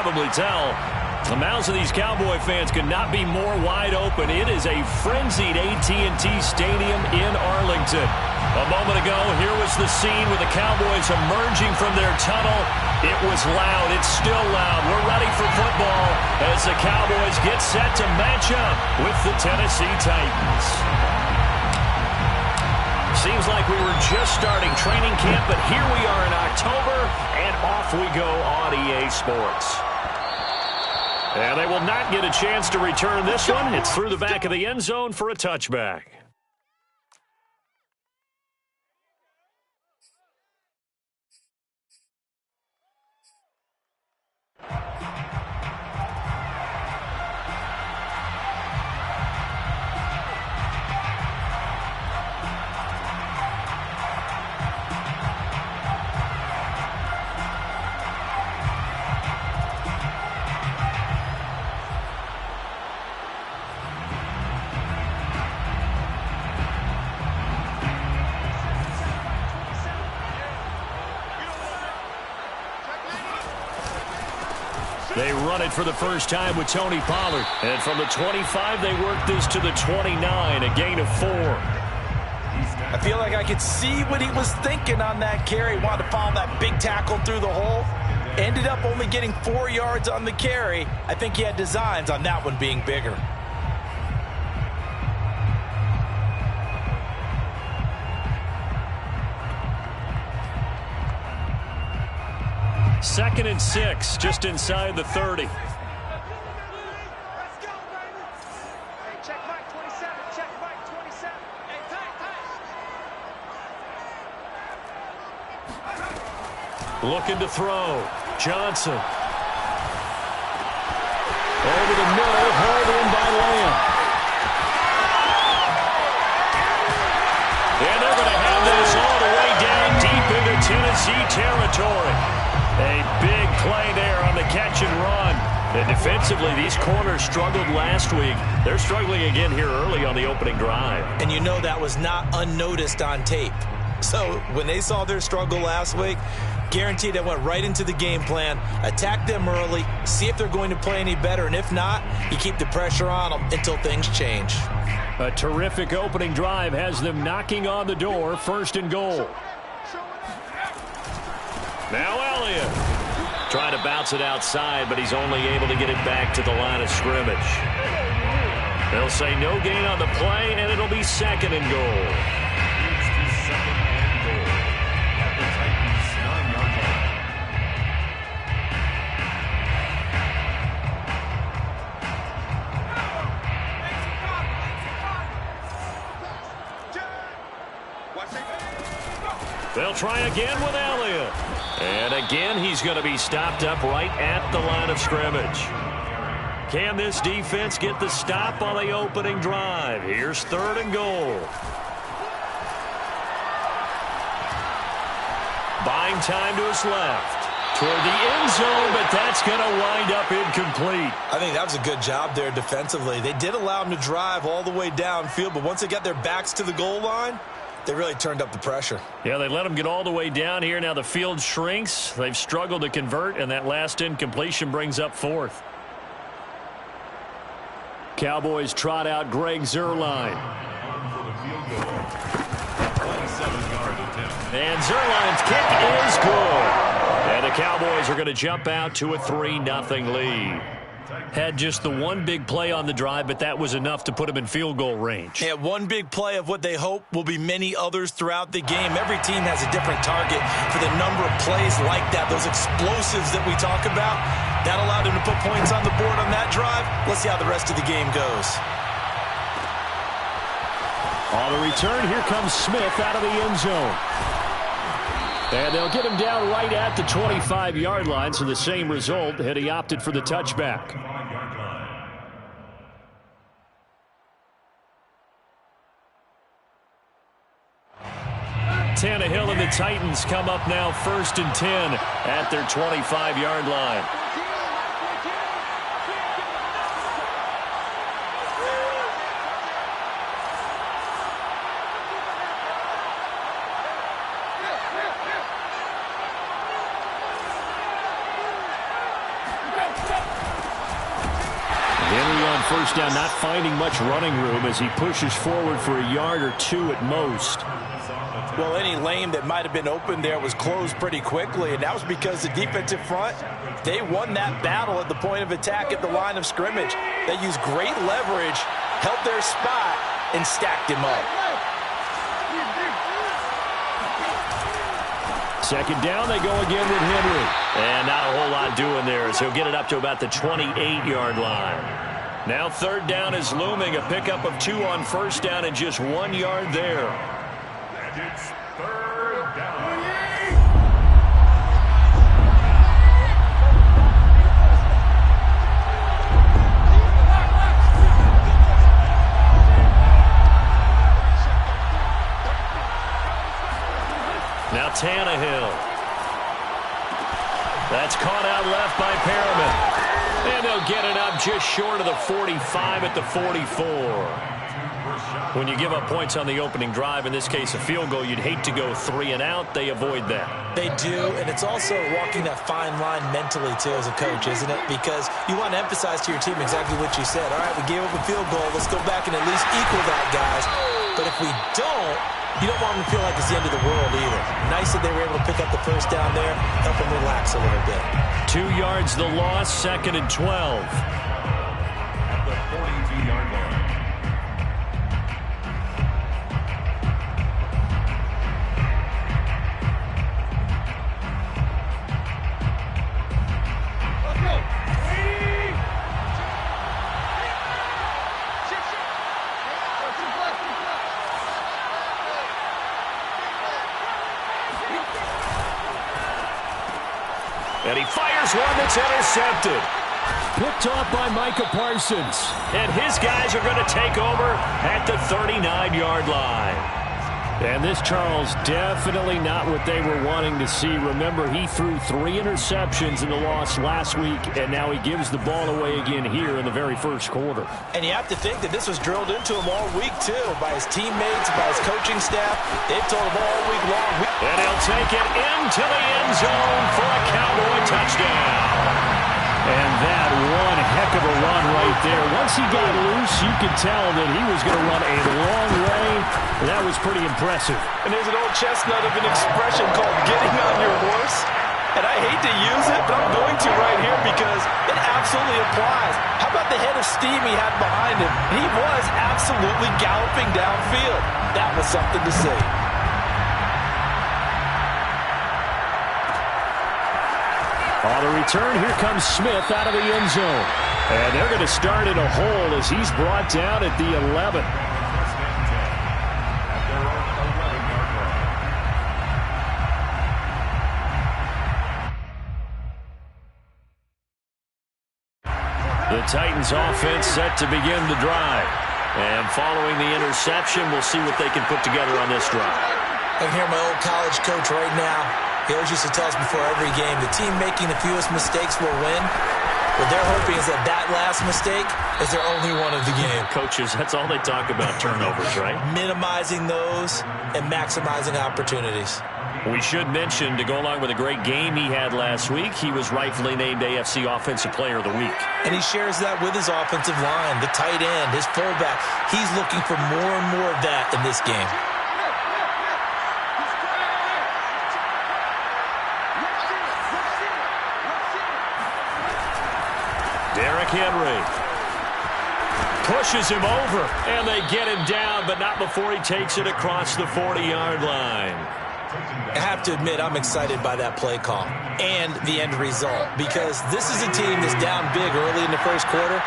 probably tell, the mouths of these Cowboy fans could not be more wide open. It is a frenzied AT&T Stadium in Arlington. A moment ago, here was the scene with the Cowboys emerging from their tunnel. It was loud. It's still loud. We're ready for football as the Cowboys get set to match up with the Tennessee Titans. Seems like we were just starting training camp, but here we are in October, and off we go on EA Sports. And they will not get a chance to return this one. It's through the back of the end zone for a touchback. They run it for the first time with Tony Pollard. And from the 25, they work this to the 29, a gain of 4. I feel like I could see what he was thinking on that carry. Wanted to follow that big tackle through the hole. Ended up only getting 4 yards on the carry. I think he had designs on that one being bigger. Second and 6, just inside the 30. Let's go, baby. Hey, check Mike 27. Check Mike 27. Hey, tight. Looking to throw. Johnson. Over the middle, hauled in by Lamb. And they're going to have this all the way down deep into Tennessee territory. A big play there on the catch and run. And defensively, these corners struggled last week. They're struggling again here early on the opening drive. And you know that was not unnoticed on tape. So when they saw their struggle last week, guaranteed they went right into the game plan, attack them early, see if they're going to play any better, and if not, you keep the pressure on them until things change. A terrific opening drive has them knocking on the door, 1st and goal. Now Elliott trying to bounce it outside, but he's only able to get it back to the line of scrimmage. They'll say no gain on the play, and it'll be 2nd and goal. They'll try again with Elliott. And again, he's going to be stopped up right at the line of scrimmage. Can this defense get the stop on the opening drive? Here's 3rd and goal. Buying time to his left. Toward the end zone, but that's going to wind up incomplete. I think that was a good job there defensively. They did allow him to drive all the way downfield, but once they got their backs to the goal line, they really turned up the pressure. Yeah, they let them get all the way down here. Now the field shrinks. They've struggled to convert, and that last incompletion brings up 4th. Cowboys trot out Greg Zuerlein. And Zuerlein's kick is good. And the Cowboys are going to jump out to a 3-0 lead. Had just the one big play on the drive, but that was enough to put him in field goal range. Yeah, one big play of what they hope will be many others throughout the game. Every team has a different target for the number of plays like that, those explosives that we talk about. That allowed him to put points on the board on that drive. Let's see how the rest of the game goes. On the return, here comes Smith out of the end zone. And they'll get him down right at the 25-yard line, so the same result had he opted for the touchback. Tannehill and the Titans come up now 1st and 10 at their 25-yard line. Henry on first down, not finding much running room as he pushes forward for a yard or two at most. Well, any lane that might have been open there was closed pretty quickly, and that was because the defensive front, they won that battle at the point of attack at the line of scrimmage. They used great leverage, held their spot, and stacked him up. Second down, they go again with Henry. And not a whole lot doing there as he'll get it up to about the 28-yard line. Now third down is looming, a pickup of 2 on first down and just 1 yard there. And it's third down. Now Tannehill. That's caught out left by Perriman. And they'll get it up just short of the 45 at the 44. When you give up points on the opening drive, in this case a field goal, you'd hate to go 3 and out. They avoid that. They do, and it's also walking that fine line mentally, too, as a coach, isn't it? Because you want to emphasize to your team exactly what you said. All right, we gave up a field goal. Let's go back and at least equal that, guys. But if we don't, you don't want them to feel like it's the end of the world either. Nice that they were able to pick up the first down there, help them relax a little bit. 2 yards the loss, 2nd and 12. At the 42-yard line. And he fires one that's intercepted. Picked off by Micah Parsons. And his guys are going to take over at the 39-yard line. And this, Charles, definitely not what they were wanting to see. Remember, he threw 3 interceptions in the loss last week, and now he gives the ball away again here in the very first quarter. And you have to think that this was drilled into him all week, too, by his teammates, by his coaching staff. They've told him all week long. And he'll take it into the end zone for a Cowboy touchdown. And that one heck of a run right there. Once he got loose, you could tell that he was going to run a long way. That was pretty impressive. And there's an old chestnut of an expression called getting on your horse. And I hate to use it, but I'm going to right here because it absolutely applies. How about the head of steam he had behind him? He was absolutely galloping downfield. That was something to see. On the return, here comes Smith out of the end zone. And they're going to start in a hole as he's brought down at the 11. The Titans offense set to begin the drive. And following the interception, we'll see what they can put together on this drive. I can hear my old college coach right now. He always used to tell us before every game, the team making the fewest mistakes will win. What they're hoping is that that last mistake is their only one of the game. Coaches, that's all they talk about, turnovers, right? Minimizing those and maximizing opportunities. We should mention, to go along with a great game he had last week, he was rightfully named AFC Offensive Player of the Week. And he shares that with his offensive line, the tight end, his fullback. He's looking for more and more of that in this game. Derrick Henry pushes him over, and they get him down, but not before he takes it across the 40-yard line. I have to admit, I'm excited by that play call and the end result because this is a team that's down big early in the first quarter,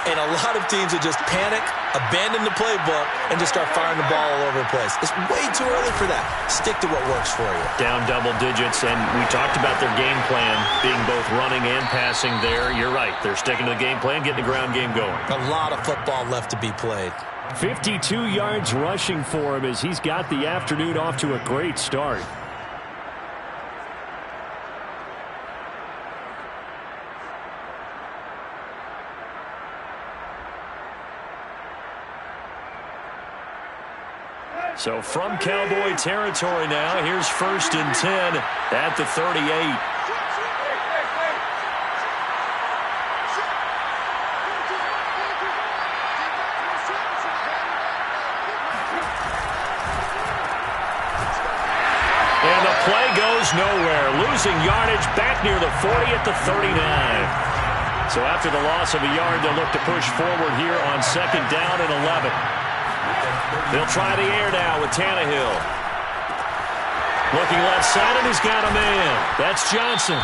and a lot of teams that just panic, abandon the playbook, and just start firing the ball all over the place. It's way too early for that. Stick to what works for you. Down double digits, and we talked about their game plan being both running and passing there. You're right. They're sticking to the game plan, getting the ground game going. A lot of football left to be played. 52 yards rushing for him as he's got the afternoon off to a great start. So from Cowboy territory now, here's 1st and 10 at the 38. nowhere. Losing yardage back near the 40 at the 39. So after the loss of a yard, they'll look to push forward here on 2nd down and 11. They'll try the air now with Tannehill. Looking left side, and he's got a man. That's Johnson.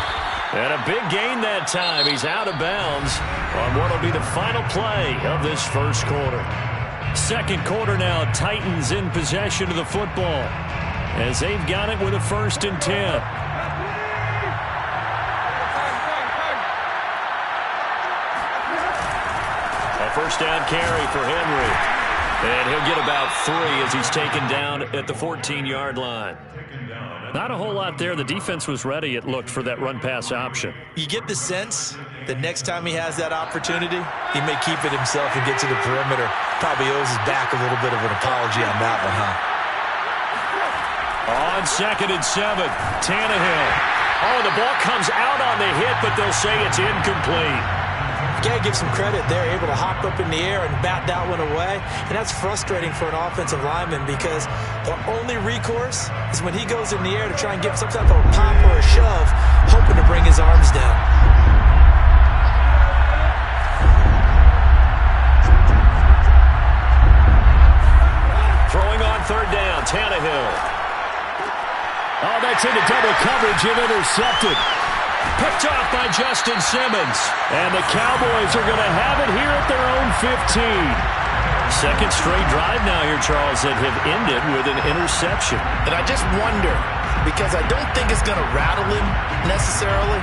And a big gain that time. He's out of bounds on what will be the final play of this first quarter. 2nd quarter now, Titans in possession of the football as they've got it with a 1st and 10. A 1st down carry for Henry. And he'll get about 3 as he's taken down at the 14-yard line. Not a whole lot there. The defense was ready, it looked, for that run-pass option. You get the sense that next time he has that opportunity, he may keep it himself and get to the perimeter. Probably owes his back a little bit of an apology on that one, huh? On 2nd and 7, Tannehill. Oh, the ball comes out on the hit, but they'll say it's incomplete. You got to give some credit. They're able to hop up in the air and bat that one away. And that's frustrating for an offensive lineman because the only recourse is when he goes in the air to try and give some type of a pop or a shove, hoping to bring his arms down. Throwing on 3rd down, Tannehill. Oh, that's into double coverage and intercepted. Picked off by Justin Simmons. And the Cowboys are going to have it here at their own 15. 2nd straight drive now here, Charles, that have ended with an interception. And I just wonder, because I don't think it's going to rattle him necessarily,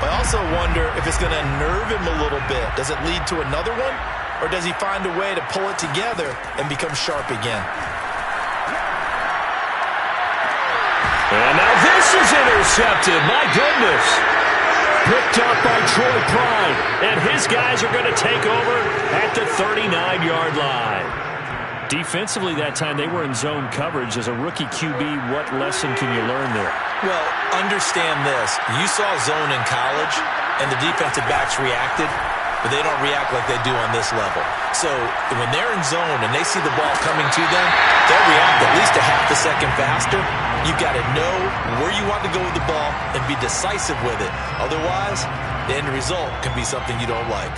but I also wonder if it's going to nerve him a little bit. Does it lead to another one? Or does he find a way to pull it together and become sharp again? And now this is intercepted. My goodness. Picked up by Troy Pride. And his guys are going to take over at the 39-yard line. Defensively that time, they were in zone coverage. As a rookie QB, what lesson can you learn there? Well, understand this. You saw zone in college, and the defensive backs reacted, but they don't react like they do on this level. So when they're in zone and they see the ball coming to them, they'll react at least a half a second faster. You've got to know where you want to go with the ball and be decisive with it. Otherwise, the end result can be something you don't like.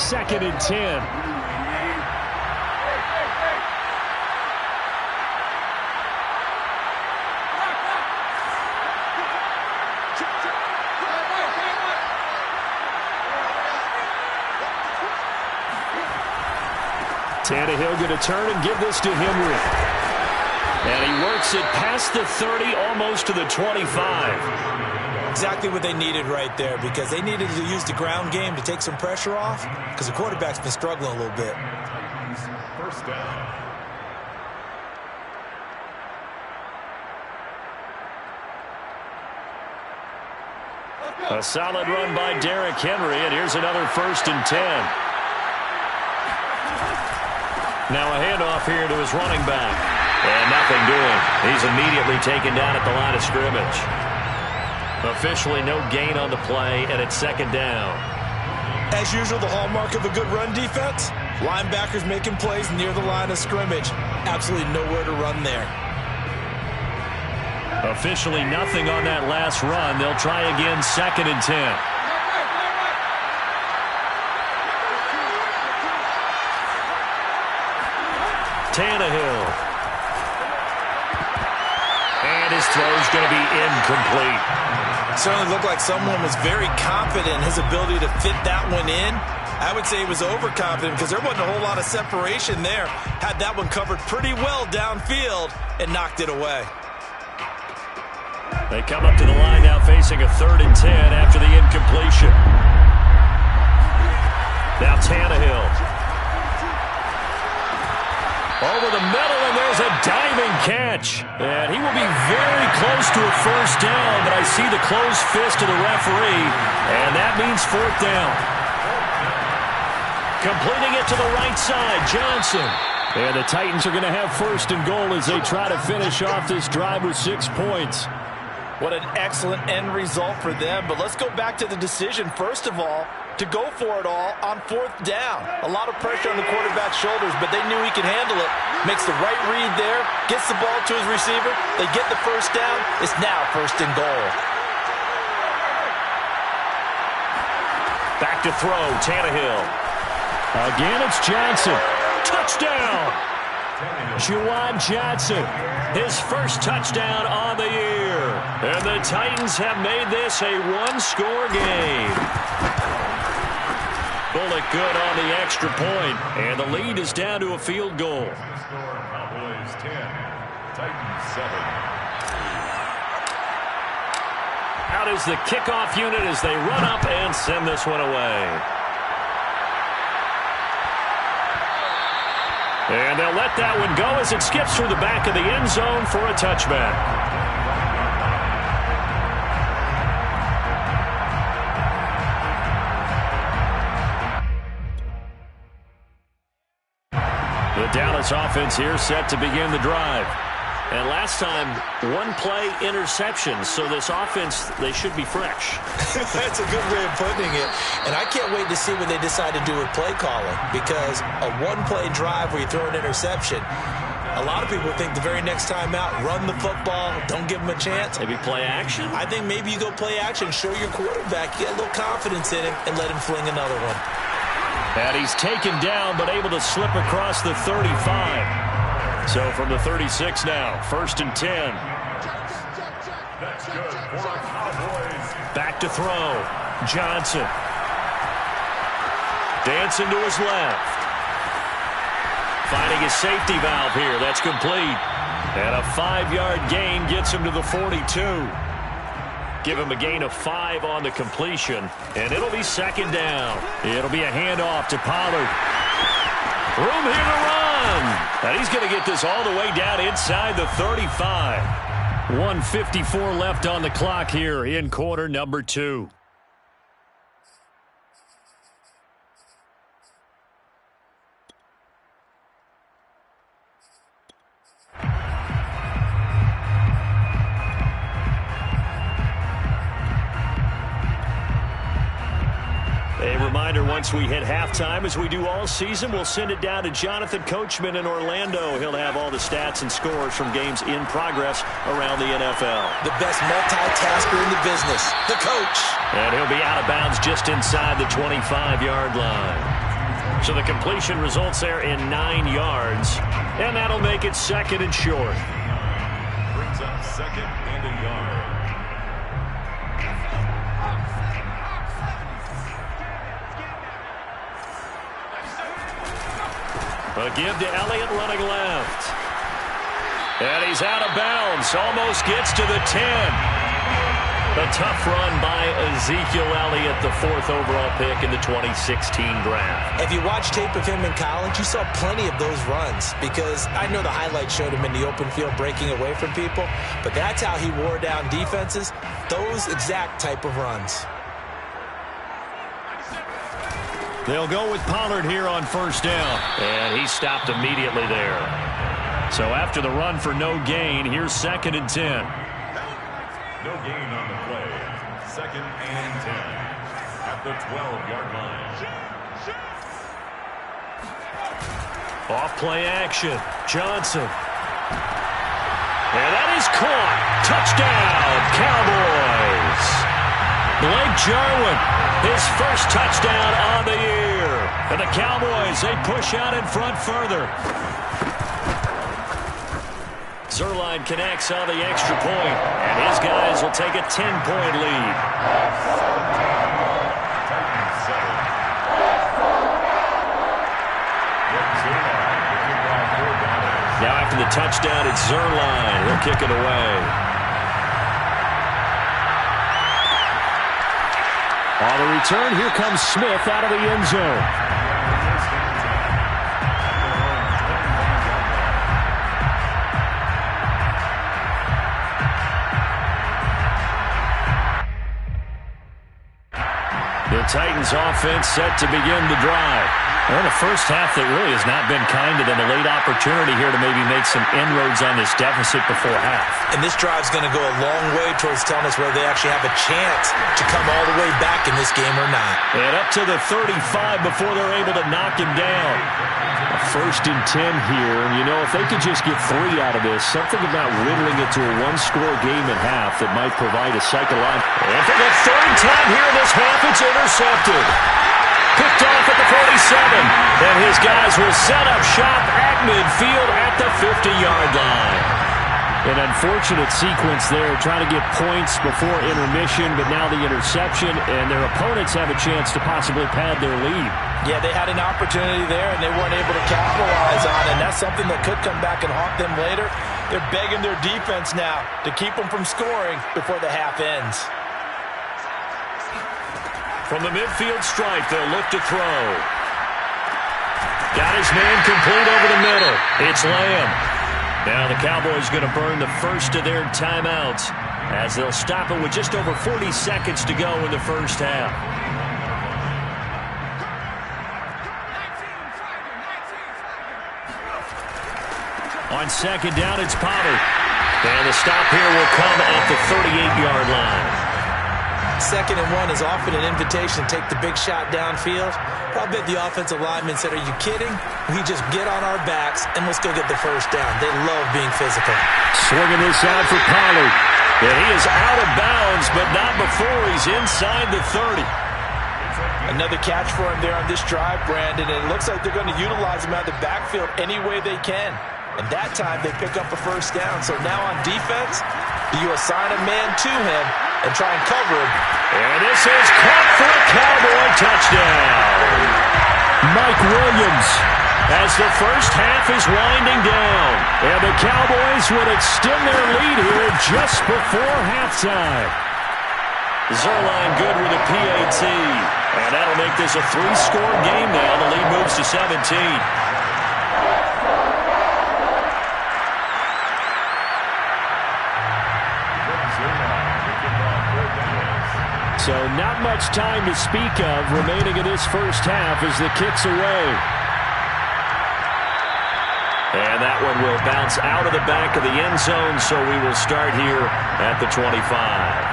Second and 10. Tannehill going to turn and give this to Henry. And he works it past the 30, almost to the 25. Exactly what they needed right there, because they needed to use the ground game to take some pressure off, because the quarterback's been struggling a little bit. 1st down. A solid run by Derrick Henry, and here's another 1st and 10. Now a handoff here to his running back. And nothing doing. He's immediately taken down at the line of scrimmage. Officially no gain on the play, and it's 2nd down. As usual, the hallmark of a good run defense, linebackers making plays near the line of scrimmage. Absolutely nowhere to run there. Officially nothing on that last run. They'll try again, 2nd and 10. Tannehill. And his throw's going to be incomplete. Certainly looked like someone was very confident in his ability to fit that one in. I would say he was overconfident because there wasn't a whole lot of separation there. Had that one covered pretty well downfield and knocked it away. They come up to the line now facing a 3rd and 10 after the incompletion. Now Tannehill. Over the middle, and there's a diving catch. And he will be very close to a 1st down, but I see the closed fist of the referee, and that means 4th down. Completing it to the right side, Johnson. And the Titans are going to have 1st and goal as they try to finish off this drive with 6 points. What an excellent end result for them. But let's go back to the decision. First of all, to go for it all on 4th down. A lot of pressure on the quarterback's shoulders, but they knew he could handle it. Makes the right read there, gets the ball to his receiver. They get the first down. It's now 1st and goal. Back to throw, Tannehill. Again, it's Johnson. Touchdown! Juwan Johnson, his first touchdown on the year. And the Titans have made this a one-score game. Bullock good on the extra point, and the lead is down to a field goal. Score, Cowboys 10, Titans 7. Out is the kickoff unit as they run up and send this one away. And they'll let that one go as it skips through the back of the end zone for a touchback. The Dallas offense here set to begin the drive. And last time, one-play interception. So this offense, they should be fresh. That's a good way of putting it. And I can't wait to see what they decide to do with play calling. Because a one-play drive where you throw an interception, a lot of people think the very next time out, run the football, don't give them a chance. Maybe play action? I think maybe you go play action, show your quarterback, get a little confidence in him, and let him fling another one. And he's taken down, but able to slip across the 35. So from the 36 now, 1st and 10. That's good for the Cowboys. Back to throw. Johnson. Dancing to his left. Finding his safety valve here. That's complete. And a 5-yard gain gets him to the 42. Give him a gain of 5 on the completion. And it'll be 2nd down. It'll be a handoff to Pollard. Room here to run. And he's going to get this all the way down inside the 35. 1:54 left on the clock here in quarter number 2. A reminder, once we hit halftime, as we do all season, we'll send it down to Jonathan Coachman in Orlando. He'll have all the stats and scores from games in progress around the NFL. The best multitasker in the business, the coach. And he'll be out of bounds just inside the 25-yard line. So the completion results there in 9 yards, and that'll make it 2nd and short. Brings up 2nd and a yard. A give to Elliott running left. And he's out of bounds. Almost gets to the 10. A tough run by Ezekiel Elliott, the 4th overall pick in the 2016 draft. If you watch tape of him in college, you saw plenty of those runs. Because I know the highlights showed him in the open field breaking away from people. But that's how he wore down defenses. Those exact type of runs. They'll go with Pollard here on 1st down. And he stopped immediately there. So after the run for no gain, here's 2nd and 10. No gain on the play. 2nd and 10 at the 12-yard line. Off play action. Johnson. And that is caught. Touchdown, Cowboys. Blake Jarwin, his first touchdown on the year. And the Cowboys, they push out in front further. Zuerlein connects on the extra point, and his guys will take a 10-point lead. Now after the touchdown, it's Zuerlein. He'll kick it away. On the return, here comes Smith out of the end zone. The Titans offense set to begin the drive. Well, the first half that really has not been kind to them. A late opportunity here to maybe make some inroads on this deficit before half. And this drive's going to go a long way towards telling us whether they actually have a chance to come all the way back in this game or not. And up to the 35 before they're able to knock him down. A 1st and 10 here. And, you know, if they could just get 3 out of this, something about whittling it to a one-score game at half that might provide a psychological. And for the 3rd time here in this half, it's intercepted. Picked off at the 47. And his guys will set up shop at midfield at the 50-yard line. An unfortunate sequence there, trying to get points before intermission, but now the interception, and their opponents have a chance to possibly pad their lead. Yeah, they had an opportunity there, and they weren't able to capitalize on it, and that's something that could come back and haunt them later. They're begging their defense now to keep them from scoring before the half ends. From the midfield stripe, they'll look to throw. Got his man complete over the middle. It's Lamb. Now the Cowboys going to burn the first of their timeouts as they'll stop it with just over 40 seconds to go in the first half. On 2nd down, it's Pollard. And the stop here will come at the 38-yard line. 2nd and 1 is often an invitation to take the big shot downfield. I'll bet the offensive lineman said, are you kidding? We just get on our backs and let's go get the first down. They love being physical. Swinging this out for Pollard. And he is out of bounds, but not before he's inside the 30. Another catch for him there on this drive, Brandon, and it looks like they're going to utilize him out of the backfield any way they can. And that time they pick up a first down. So now on defense, you assign a man to him and try and cover him. And this is caught for a Cowboy touchdown. Mike Williams as the first half is winding down. And the Cowboys would extend their lead here just before halftime. Zuerlein good with a PAT. And that'll make this a 3-score game now. The lead moves to 17. So not much time to speak of remaining in this first half as the kick's away. And that one will bounce out of the back of the end zone, so we will start here at the 25.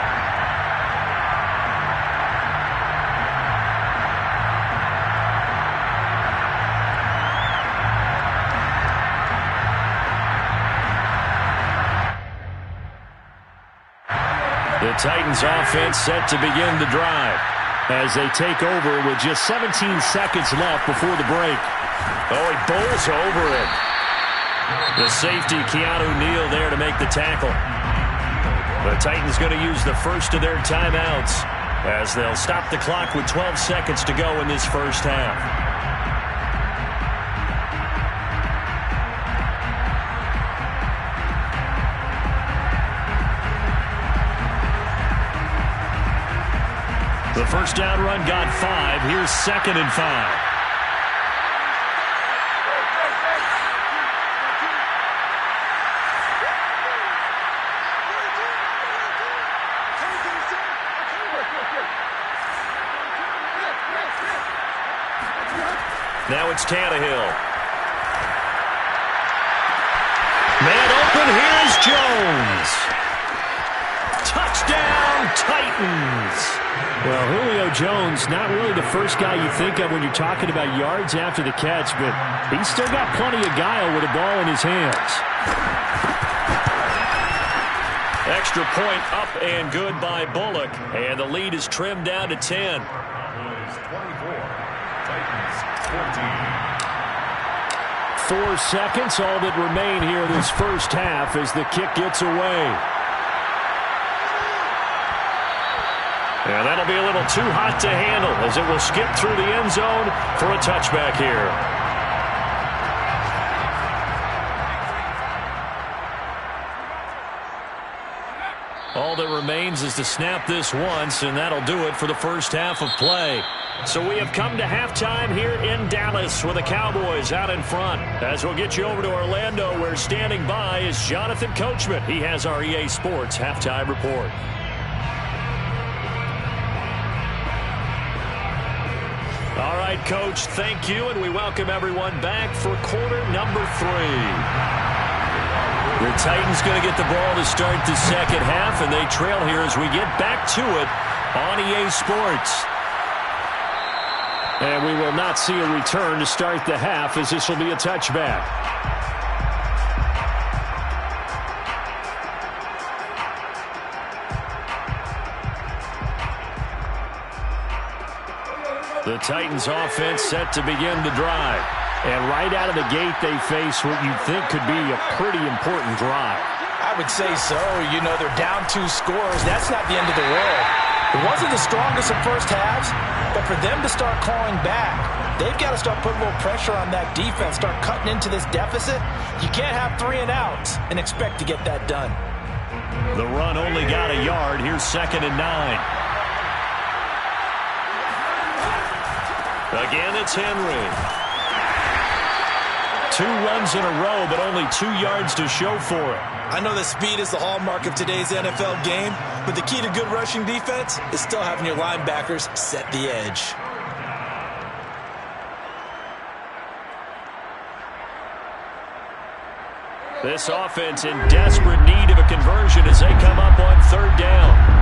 The Titans offense set to begin the drive as they take over with just 17 seconds left before the break. Oh, he bowls over it. The safety, Keanu Neal, there to make the tackle. The Titans going to use the first of their timeouts as they'll stop the clock with 12 seconds to go in this first half. The first down run got 5. Here's 2nd and 5. Now it's Tannehill. Man open, here's Jones. Touchdown, Titans. Well, Julio Jones, not really the first guy you think of when you're talking about yards after the catch, but he's still got plenty of guile with a ball in his hands. Extra point up and good by Bullock, and the lead is trimmed down to 10. 24, Titans 14. 4 seconds, all that remain here this first half as the kick gets away. And that'll be a little too hot to handle as it will skip through the end zone for a touchback here. All that remains is to snap this once, and that'll do it for the first half of play. So we have come to halftime here in Dallas with the Cowboys out in front. As we'll get you over to Orlando, where standing by is Jonathan Coachman. He has our EA Sports halftime report. All right, Coach, thank you, and we welcome everyone back for quarter number 3. The Titans going to get the ball to start the second half, and they trail here as we get back to it on EA Sports. And we will not see a return to start the half, as this will be a touchback. The Titans offense set to begin the drive. And right out of the gate, they face what you think could be a pretty important drive. I would say so. You know, they're down 2 scores. That's not the end of the world. It wasn't the strongest of first halves, but for them to start clawing back, they've got to start putting a little pressure on that defense, start cutting into this deficit. You can't have 3 and outs and expect to get that done. The run only got a yard. Here's 2nd and 9. Again, it's Henry. 2 runs in a row, but only 2 yards to show for it. I know that speed is the hallmark of today's NFL game, but the key to good rushing defense is still having your linebackers set the edge. This offense in desperate need of a conversion as they come up on 3rd down.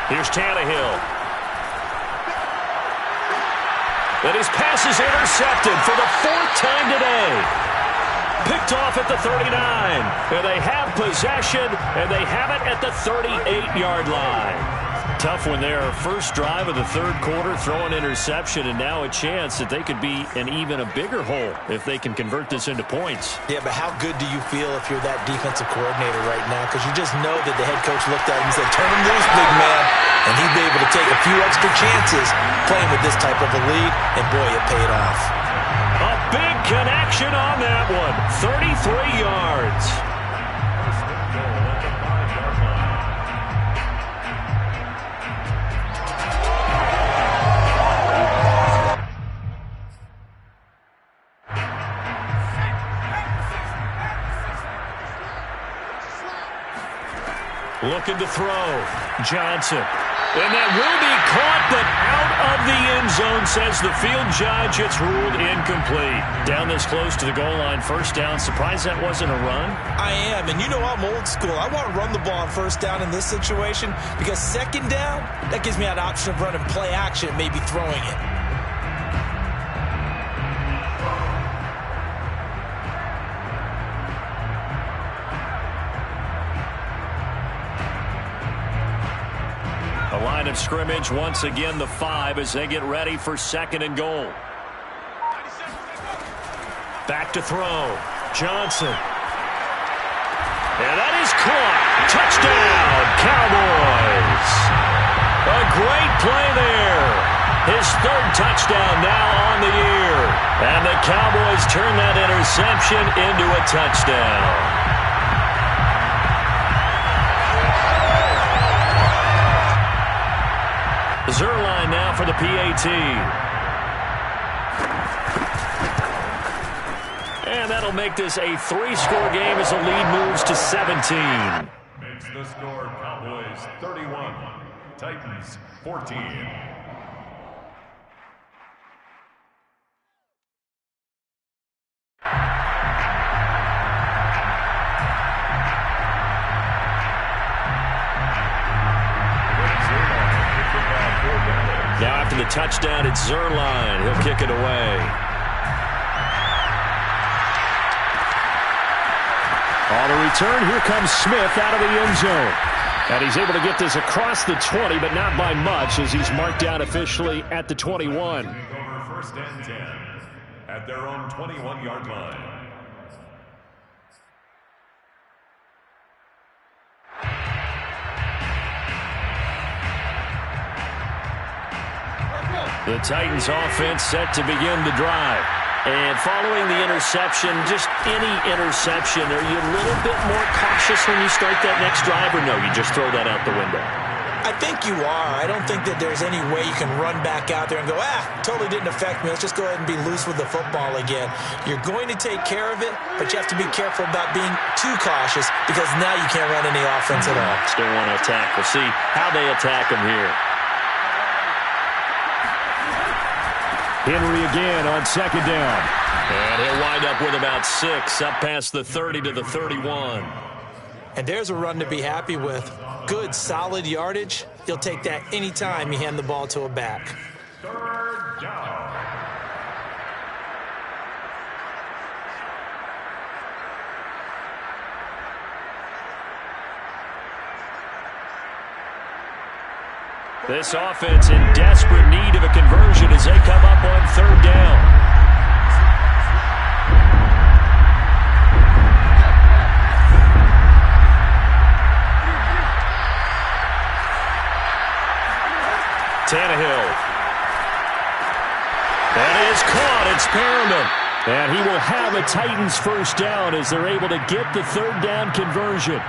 Here's Tannehill. And his pass is intercepted for the 4th time today. Picked off at the 39. And they have possession, and they have it at the 38-yard line. Tough one there. First drive of the 3rd quarter, throw an interception, and now a chance that they could be in even a bigger hole if they can convert this into points. Yeah, but how good do you feel if you're that defensive coordinator right now? Because you just know that the head coach looked at him and said, turn him loose, big man. And he'd be able to take a few extra chances playing with this type of a lead, and boy, it paid off. A big connection on that one. 33 yards. Looking to throw. Johnson. And that will be caught, but out of the end zone, says the field judge. It's ruled incomplete. Down this close to the goal line, 1st down. Surprised that wasn't a run? I am, and you know I'm old school. I want to run the ball on 1st down in this situation because 2nd down, that gives me an option of running play action and maybe throwing it. Line of scrimmage once again the 5 as they get ready for 2nd and goal. Back to throw. Johnson. And that is caught. Touchdown, Cowboys. A great play there. His 3rd touchdown now on the year. And the Cowboys turn that interception into a touchdown. Zuerlein now for the PAT. And that'll make this a 3-score game as the lead moves to 17. Makes the score Cowboys 31, Titans 14. Now after the touchdown, it's Zuerlein. He'll kick it away. On the return, here comes Smith out of the end zone. And he's able to get this across the 20, but not by much as he's marked down officially at the 21. Over 1st and 10 at their own 21-yard line. The Titans offense set to begin the drive. And following the interception, just any interception, are you a little bit more cautious when you start that next drive, or no, you just throw that out the window? I think you are. I don't think that there's any way you can run back out there and go, totally didn't affect me. Let's just go ahead and be loose with the football again. You're going to take care of it, but you have to be careful about being too cautious because now you can't run any offense at all. Still want to attack. We'll see how they attack him here. Henry again on second down. And he'll wind up with about 6, up past the 30 to the 31. And there's a run to be happy with. Good, solid yardage. You'll take that anytime you hand the ball to a back. Third down. This offense in desperate need of a conversion as they come up on third down. Tannehill. That is caught. It's Perriman. And he will have a Titans first down as they're able to get the third down conversion.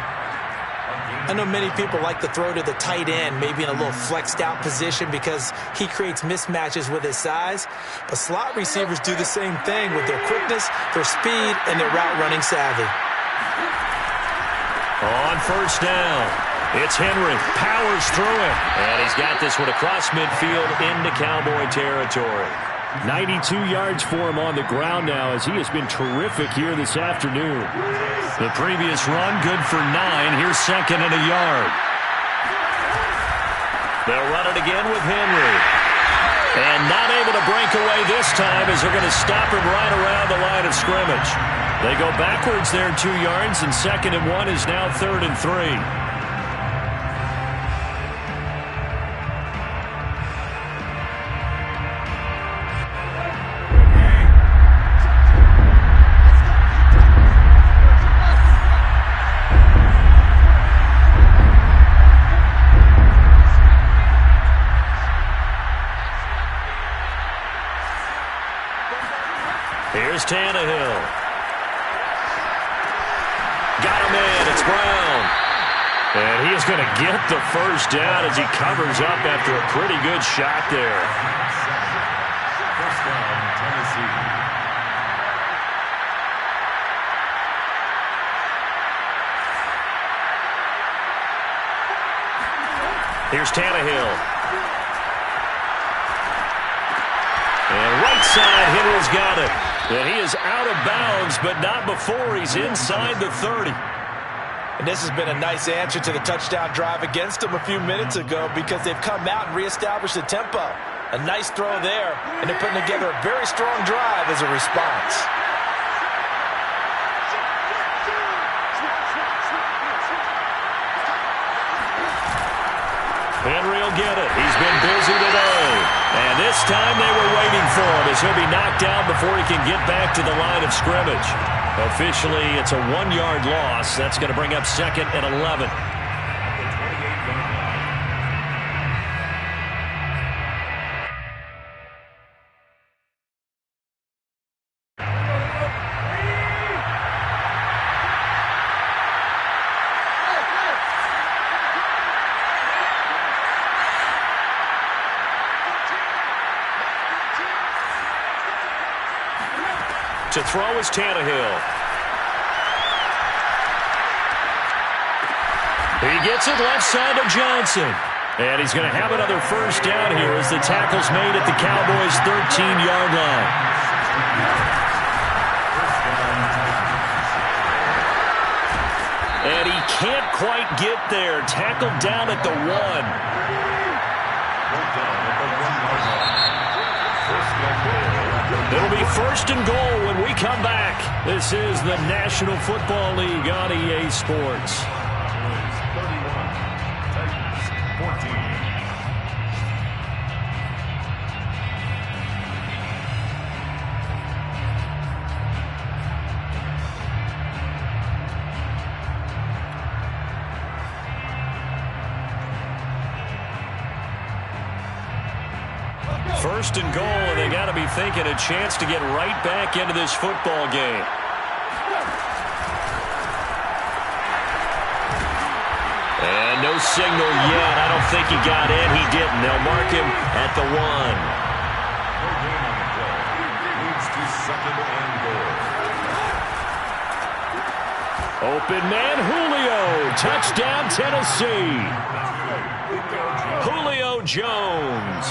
I know many people like to throw to the tight end, maybe in a little flexed out position because he creates mismatches with his size. But slot receivers do the same thing with their quickness, their speed, and their route running savvy. On first down, it's Henry. Powers through it. And he's got this one across midfield into Cowboy territory. 92 yards for him on the ground now as he has been terrific here this afternoon. The previous run, good for 9. Here's second and a yard. They'll run it again with Henry. And not able to break away this time as they're going to stop him right around the line of scrimmage. They go backwards there 2 yards, and second and 1 is now third and 3. Here's Tannehill. Got him in. It's Brown. And he is going to get the first down as he covers up after a pretty good shot there. First down, Tennessee. Here's Tannehill. And right side, Henry's got it. And he is out of bounds, but not before he's inside the 30. And this has been a nice answer to the touchdown drive against them a few minutes ago because they've come out and reestablished the tempo. A nice throw there, and they're putting together a very strong drive as a response. Henry will get it. He's been busy today. And this time they were waiting for him as he'll be knocked down before he can get back to the line of scrimmage. Officially, it's a 1-yard loss. That's going to bring up second and 11. To throw is Tannehill. He gets it left side to Johnson. And he's going to have another first down here as the tackle's made at the Cowboys' 13-yard line. And he can't quite get there. Tackled down at the 1. It'll be first and goal when we come back. This is the National Football League on EA Sports. 31, Titans 14. First and goal, and they got to be thinking a chance to get right back into this football game. And no signal yet. I don't think he got in. He didn't. They'll mark him at the 1. No gain on the play. Leads to 2nd and goal. Open man, Julio. Touchdown, Tennessee. Julio Jones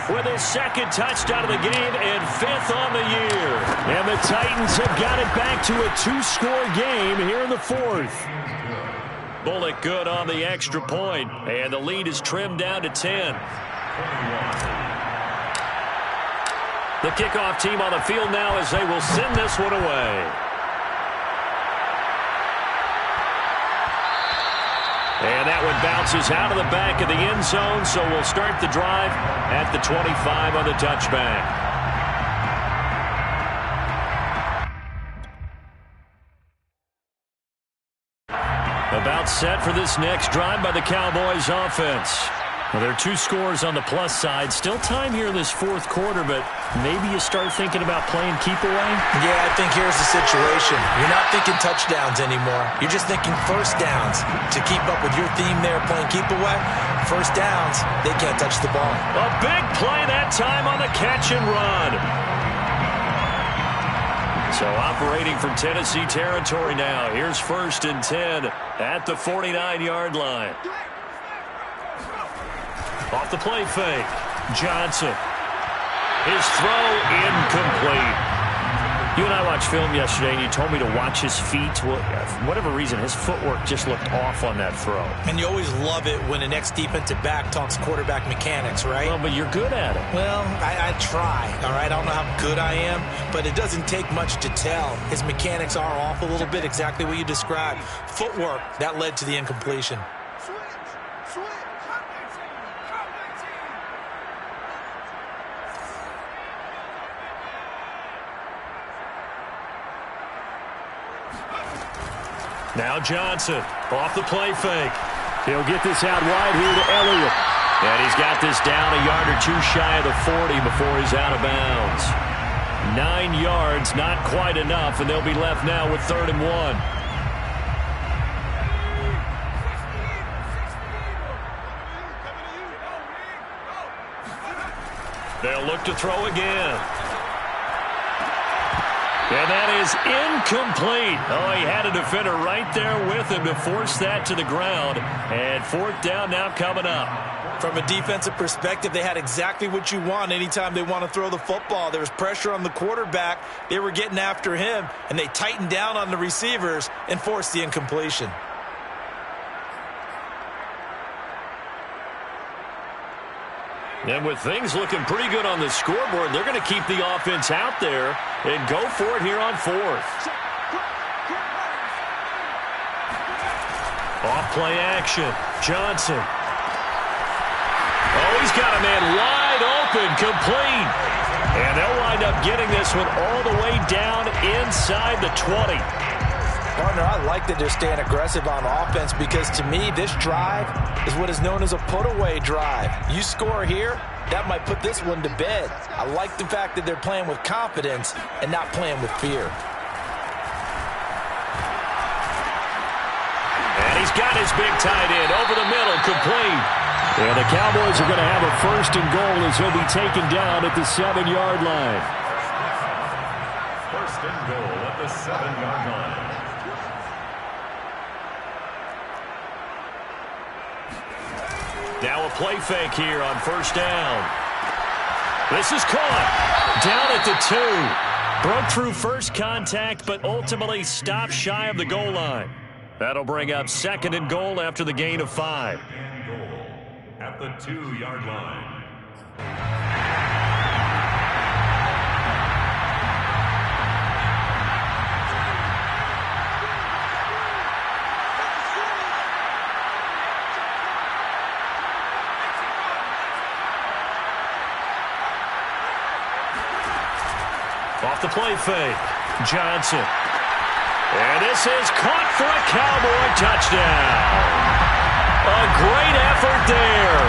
with his 2nd touchdown of the game and 5th on the year. And the Titans have got it back to a 2-score game here in the 4th. Bullock good on the extra point, and the lead is trimmed down to 10. The kickoff team on the field now as they will send this one away. And that one bounces out of the back of the end zone, so we'll start the drive at the 25 on the touchback. About set for this next drive by the Cowboys offense. Well, there are 2 scores on the plus side. Still time here in this 4th quarter, but maybe you start thinking about playing keep away? Yeah, I think here's the situation. You're not thinking touchdowns anymore. You're just thinking first downs. To keep up with your theme there, playing keep away, first downs, they can't touch the ball. A big play that time on the catch and run. So operating from Tennessee territory now. Here's 1st and 10 at the 49-yard line. Off the play fake. Johnson. His throw incomplete. You and I watched film yesterday, and you told me to watch his feet. Well, for whatever reason, his footwork just looked off on that throw. And you always love it when an ex-defensive back talks quarterback mechanics, right? Well, but you're good at it. Well, I try, all right? I don't know how good I am, but it doesn't take much to tell. His mechanics are off a little bit, exactly what you described. Footwork, that led to the incompletion. Now Johnson off the play fake. He'll get this out wide here to Elliott. And he's got this down a yard or 2 shy of the 40 before he's out of bounds. 9 yards, not quite enough, and they'll be left now with 3rd and 1. They'll look to throw again. And that is incomplete. Oh, he had a defender right there with him to force that to the ground. And 4th down now coming up. From a defensive perspective, they had exactly what you want anytime they want to throw the football. There was pressure on the quarterback. They were getting after him, and they tightened down on the receivers and forced the incompletion. And with things looking pretty good on the scoreboard, they're going to keep the offense out there and go for it here on 4th. Off play action. Johnson. Oh, he's got a man wide open, complete. And they'll wind up getting this one all the way down inside the 20. Partner, I like that they're staying aggressive on offense because, to me, this drive is what is known as a put-away drive. You score here, that might put this one to bed. I like the fact that they're playing with confidence and not playing with fear. And he's got his big tight end over the middle, complete. And the Cowboys are going to have a 1st and goal as he'll be taken down at the 7-yard line. 1st and goal at the 7-yard line. Now a play fake here on 1st down. This is caught. Down at the 2. Broke through first contact, but ultimately stopped shy of the goal line. That'll bring up 2nd and goal after the gain of 5. And goal at the 2-yard line. Off the play fake. Johnson. And this is caught for a Cowboy touchdown. A great effort there.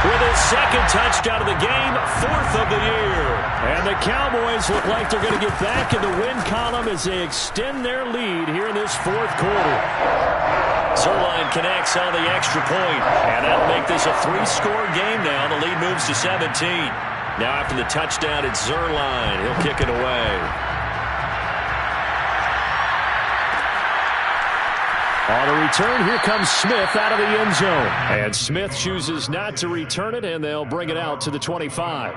With his 2nd touchdown of the game, 4th of the year. And the Cowboys look like they're going to get back in the win column as they extend their lead here in this 4th quarter. Zuerlein connects on the extra point, and that'll make this a 3-score game now. The lead moves to 17. Now after the touchdown, it's Zuerlein. He'll kick it away. On the return, here comes Smith out of the end zone. And Smith chooses not to return it, and they'll bring it out to the 25.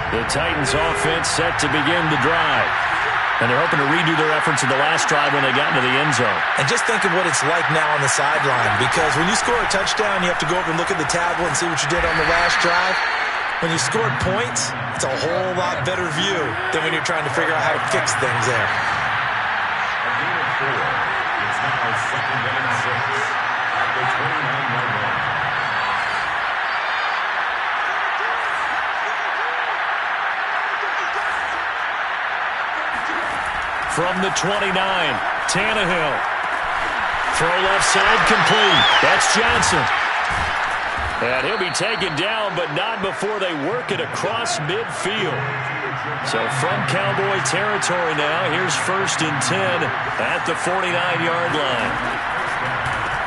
The Titans offense set to begin the drive. And they're hoping to redo their efforts in the last drive when they got into the end zone. And just think of what it's like now on the sideline, because when you score a touchdown, you have to go over and look at the tablet and see what you did on the last drive. When you scored points, it's a whole lot better view than when you're trying to figure out how to fix things there. A gain of 4. It's now 2nd and 6 at the 29-yard line. From the 29, Tannehill. Throw left side complete. That's Johnson. And he'll be taken down, but not before they work it across midfield. So from Cowboy territory now, here's 1st and 10 at the 49-yard line.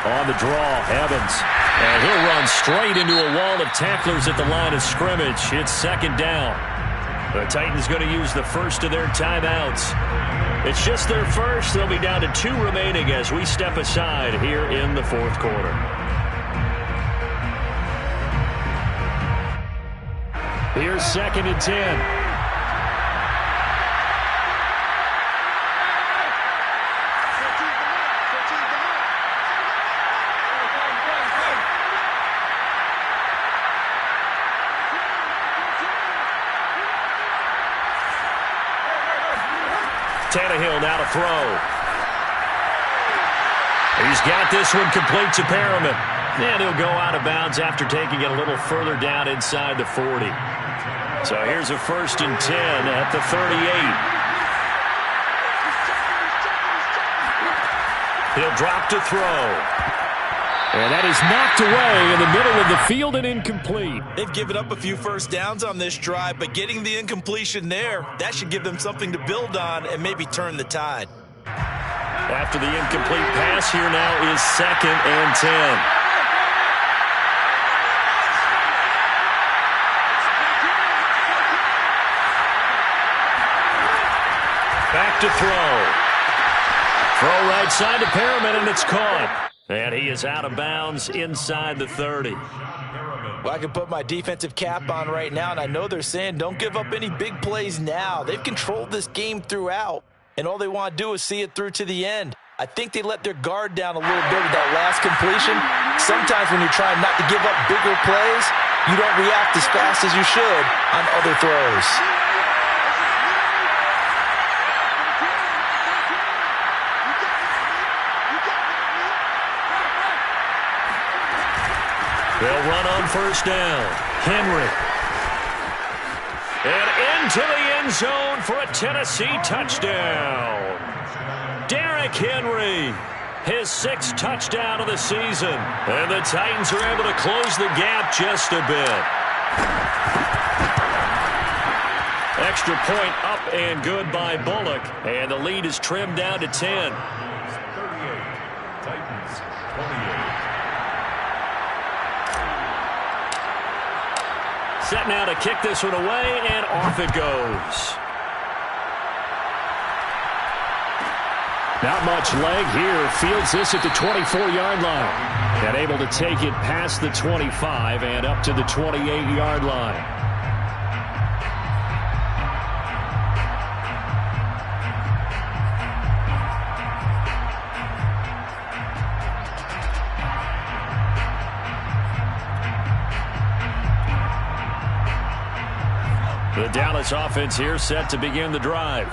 On the draw, Evans. And he'll run straight into a wall of tacklers at the line of scrimmage. It's 2nd down. The Titans going to use the first of their timeouts. It's just their first. They'll be down to 2 remaining as we step aside here in the 4th quarter. Here's 2nd and 10. Tannehill now to throw. He's got this one complete to Perriman. And he'll go out of bounds after taking it a little further down inside the 40. So here's a 1st and 10 at the 38. He'll drop to throw. And that is knocked away in the middle of the field and incomplete. They've given up a few first downs on this drive, but getting the incompletion there, that should give them something to build on and maybe turn the tide. After the incomplete pass, here now is 2nd and 10. Back to throw. Throw right side to Perriman, and it's caught. And he is out of bounds inside the 30. Well, I can put my defensive cap on right now, and I know they're saying don't give up any big plays now. They've controlled this game throughout, and all they want to do is see it through to the end. I think they let their guard down a little bit with that last completion. Sometimes when you're trying not to give up bigger plays, you don't react as fast as you should on other throws. They'll run on 1st down. Henry. And into the end zone for a Tennessee touchdown. Derrick Henry, his 6th touchdown of the season. And the Titans are able to close the gap just a bit. Extra point up and good by Bullock. And the lead is trimmed down to 10. 38. Titans 28. Set now to kick this one away, and off it goes. Not much leg here. Fields this at the 24-yard line. And able to take it past the 25 and up to the 28-yard line. The Dallas offense here set to begin the drive.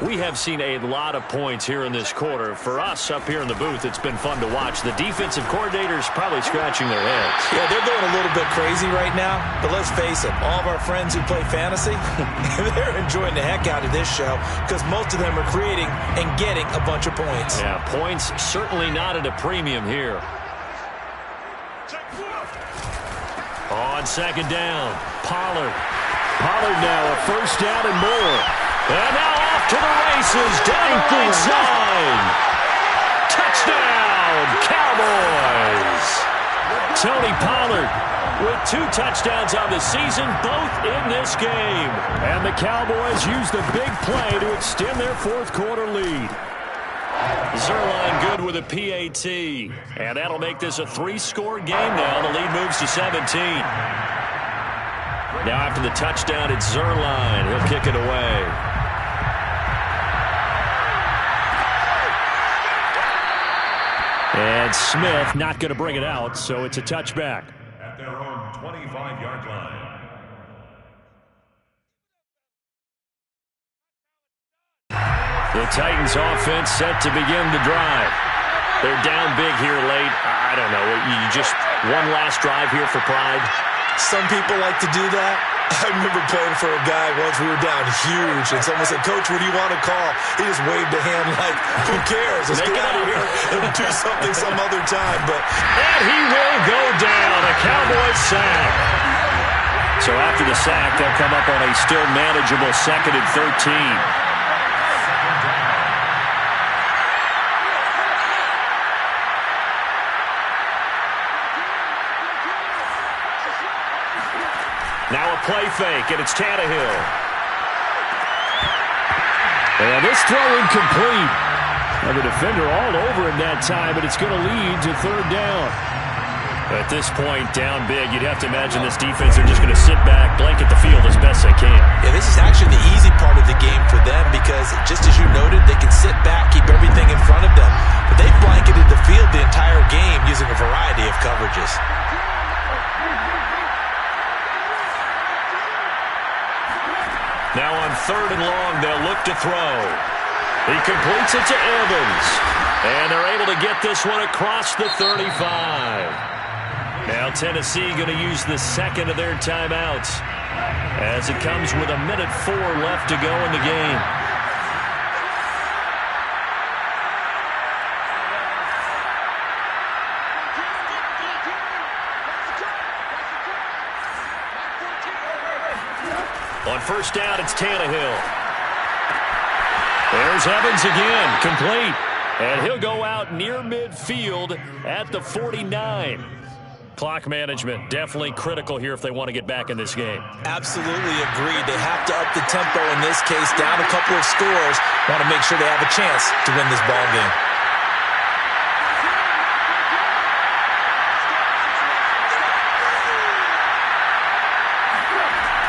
We have seen a lot of points here in this quarter. For us up here in the booth, it's been fun to watch. The defensive coordinators probably scratching their heads. Yeah, they're going a little bit crazy right now. But let's face it, all of our friends who play fantasy, they're enjoying the heck out of this show because most of them are creating and getting a bunch of points. Yeah, points certainly not at a premium here. On second down, Pollard. Pollard now a first down and more. And now off to the races, down the right side. Touchdown, Cowboys. Tony Pollard with 2 touchdowns on the season, both in this game. And the Cowboys use the big play to extend their fourth quarter lead. Zuerlein good with a PAT. And that'll make this a 3-score game now. The lead moves to 17. Now after the touchdown, it's Zuerlein. He'll kick it away. And Smith not going to bring it out, so it's a touchback. At their own 25-yard line. The Titans offense set to begin the drive. They're down big here late. I don't know. You just one last drive here for pride. Some people like to do that. I remember playing for a guy once. We were down huge, and someone said, "Coach, what do you want to call?" He just waved a hand like, "Who cares? Let's get out of here and do something some other time." And he will go down. A Cowboys sack. So after the sack, they'll come up on a still manageable 2nd and 13. Now a play fake, and it's Tannehill. And this throw incomplete. And the defender all over him that time, but it's going to lead to 3rd down. At this point, down big, you'd have to imagine this defense are just going to sit back, blanket the field as best they can. Yeah, this is actually the easy part of the game for them because, just as you noted, they can sit back, keep everything in front of them. But they've blanketed the field the entire game using a variety of coverages. Now on 3rd and long, they'll look to throw. He completes it to Evans. And they're able to get this one across the 35. Now Tennessee going to use the 2nd of their timeouts as it comes with 1:04 left to go in the game. On first down, it's Tannehill. There's Evans again, complete. And he'll go out near midfield at the 49. Clock management, definitely critical here if they want to get back in this game. Absolutely agreed. They have to up the tempo in this case, down a couple of scores. Want to make sure they have a chance to win this ball game.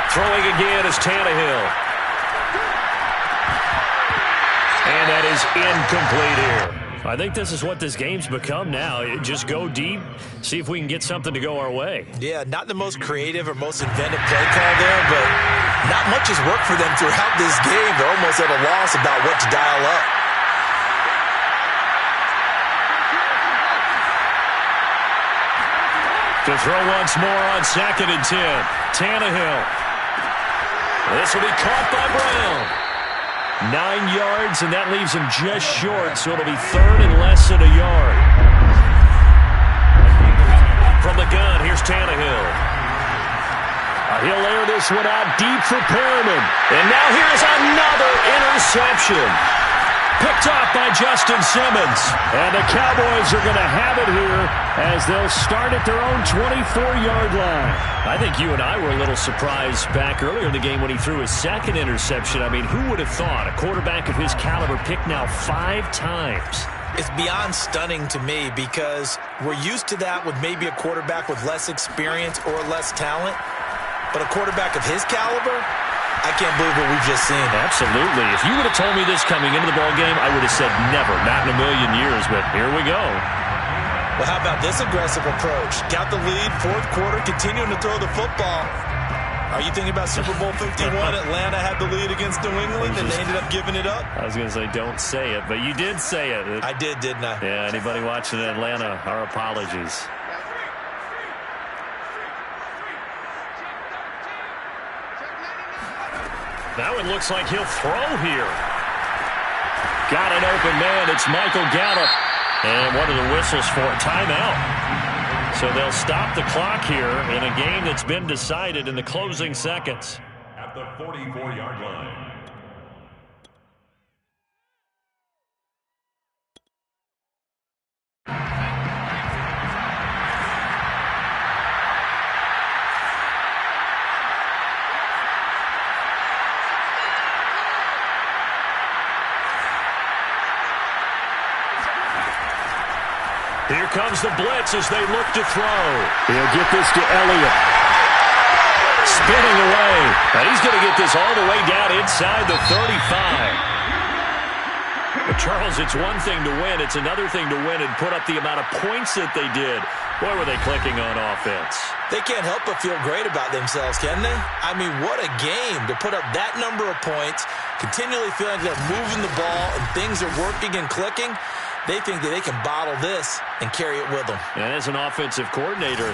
Throwing again is Tannehill. And that is incomplete here. I think this is what this game's become now. Just go deep, see if we can get something to go our way. Yeah, not the most creative or most inventive play call there, but not much has worked for them throughout this game. They're almost at a loss about what to dial up. To throw once more on 2nd and 10. Tannehill. This will be caught by Brown. 9 yards, and that leaves him just short, so it'll be 3rd and less than a yard. From the gun, here's Tannehill. He'll air this one out deep for Perriman. And now here's another interception. Picked off by Justin Simmons. And the Cowboys are going to have it here as they'll start at their own 24-yard line. I think you and I were a little surprised back earlier in the game when he threw his 2nd interception. I mean, who would have thought a quarterback of his caliber picked now 5 times? It's beyond stunning to me because we're used to that with maybe a quarterback with less experience or less talent. But a quarterback of his caliber, I can't believe what we've just seen. Absolutely. If you would have told me this coming into the ballgame, I would have said never, not in a million years, but here we go. Well, how about this aggressive approach? Got the lead, 4th quarter, continuing to throw the football. Are you thinking about Super Bowl 51? Atlanta had the lead against New England, and they ended up giving it up? I was going to say don't say it, but you did say it. I did, didn't I? Yeah, anybody watching Atlanta, our apologies. Now it looks like he'll throw here. Got an open man. It's Michael Gallup. And what are the whistles for? Timeout. So they'll stop the clock here in a game that's been decided in the closing seconds. At the 44-yard line. Here comes the blitz as they look to throw. He'll get this to Elliott. Spinning away. And he's going to get this all the way down inside the 35. But Charles, it's one thing to win. It's another thing to win and put up the amount of points that they did. Boy, were they clicking on offense. They can't help but feel great about themselves, can they? I mean, what a game to put up that number of points, continually feeling like they're moving the ball and things are working and clicking. They think that they can bottle this and carry it with them. And as an offensive coordinator,